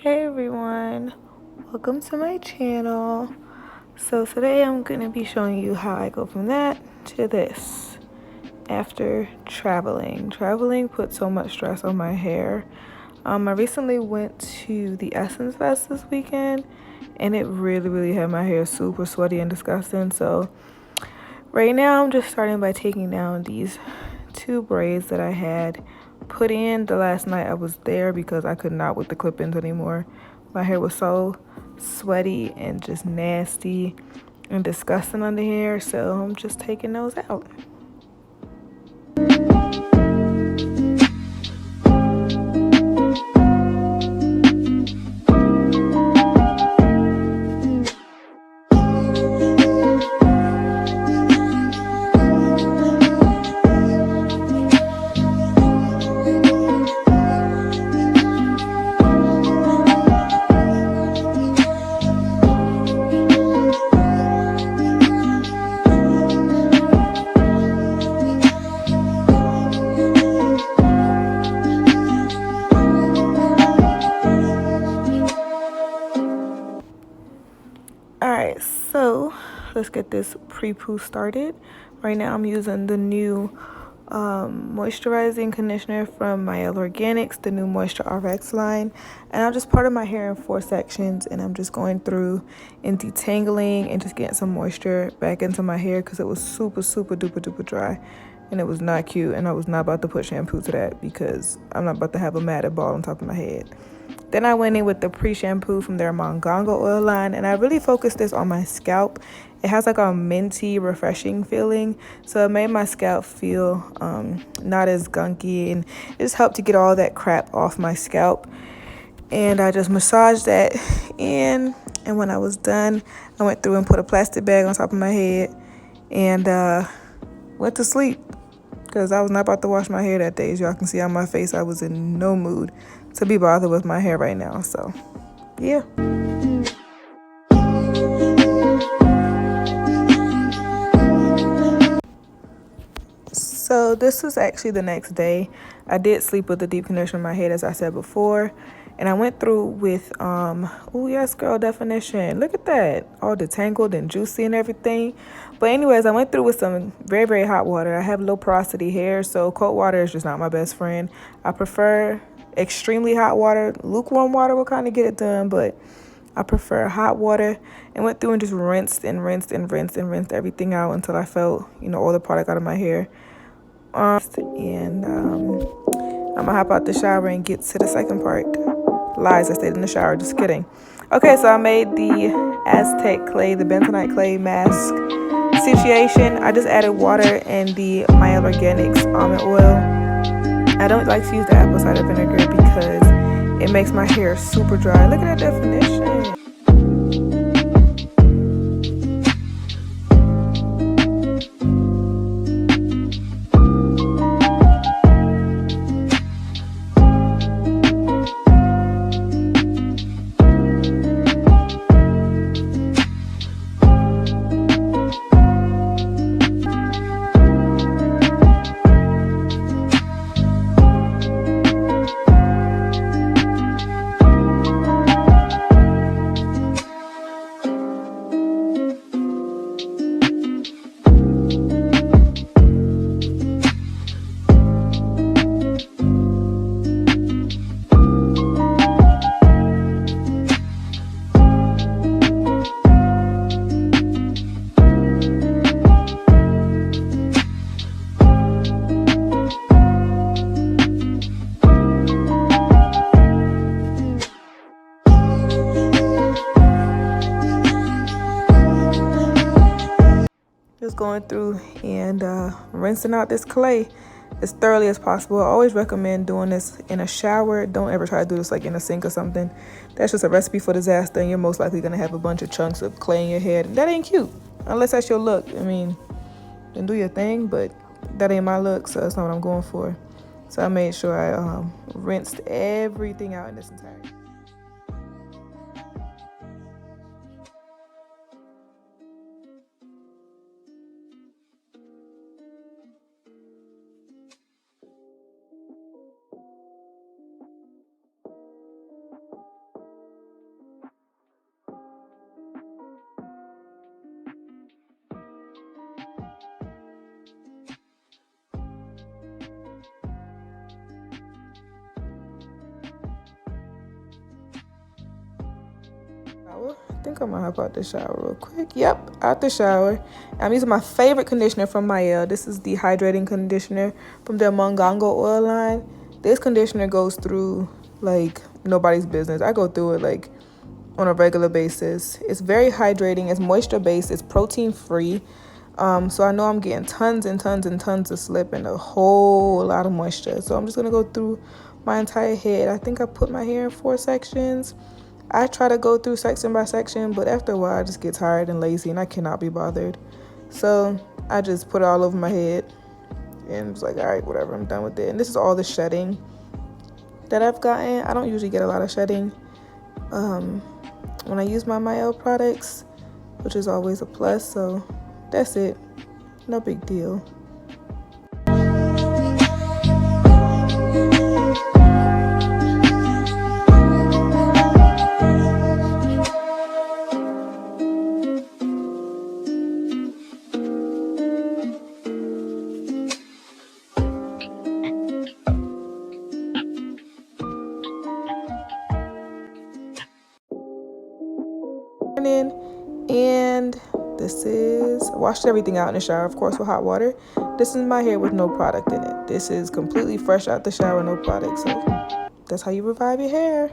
Hey everyone, welcome to my channel. So today I'm going to be showing you how I go from that to this after traveling. Traveling put so much stress on my hair. I recently went to the Essence Fest this weekend and it really had my hair super sweaty and disgusting. So right now I'm just starting by taking down these two braids that I had put in the last night I was there because I could not with the clip-ins anymore. My hair was so sweaty and just nasty and disgusting under here, so I'm just taking those out. Alright, so let's get this pre-poo started. Right now I'm using the new moisturizing conditioner from Mielle Organics, the new Moisture RX line. And I'm just parting my hair in 4 sections and I'm just going through and detangling and just getting some moisture back into my hair because it was super duper dry. And it was not cute, and I was not about to put shampoo to that because I'm not about to have a matted ball on top of my head. Then I went in with the pre-shampoo from their Mongongo oil line, and I really focused this on my scalp. It has like a minty, refreshing feeling, so it made my scalp feel not as gunky, and it just helped to get all that crap off my scalp. And I just massaged that in, and when I was done, I went through and put a plastic bag on top of my head and went to sleep because I was not about to wash my hair that day. As y'all can see on my face, I was in no mood to be bothered with my hair right now. So, yeah. So this was actually the next day. I did sleep with the deep conditioner in my head, as I said before. And I went through with, oh yes, girl, definition. Look at that. All detangled and juicy and everything. But anyways, I went through with some very hot water. I have low porosity hair, so cold water is just not my best friend. I prefer extremely hot water. Lukewarm water will kind of get it done, but I prefer hot water. And went through and just rinsed everything out until I felt, all the product out of my hair. And I'm gonna hop out the shower and get to the second part. Lies, I stayed in the shower, just kidding. Okay, so I made the Aztec clay, the bentonite clay mask situation. I just added water and the Mielle Organics almond oil. I don't like to use the apple cider vinegar because it makes my hair super dry. Look at that definition. Just going through and rinsing out this clay as thoroughly as possible. I always recommend doing this in a shower. Don't ever try to do this like in a sink or something. That's just a recipe for disaster, and you're most likely gonna have a bunch of chunks of clay in your head. That ain't cute, unless that's your look. I mean, then do your thing, but that ain't my look, so that's not what I'm going for. So I made sure I rinsed everything out in this entirety. think I'm gonna hop out the shower real quick. Yep, out the shower. I'm using my favorite conditioner from Mielle. This is the hydrating conditioner from their Mongongo oil line. This conditioner goes through like nobody's business. I go through it like on a regular basis. It's very hydrating. It's moisture based. It's protein free. So I know I'm getting tons and tons and tons of slip and a whole lot of moisture. So I'm just gonna go through my entire head. I think I put my hair in 4 sections. I try to go through section by section, but after a while I just get tired and lazy and I cannot be bothered. So I just put it all over my head and was like, all right, whatever, I'm done with it. And this is all the shedding that I've gotten. I don't usually get a lot of shedding when I use my Mielle products, which is always a plus. So that's it. No big deal. And this is, washed everything out in the shower, of course, with hot water. This is my hair with no product in it. This is completely fresh out the shower, no product. So that's how you revive your hair.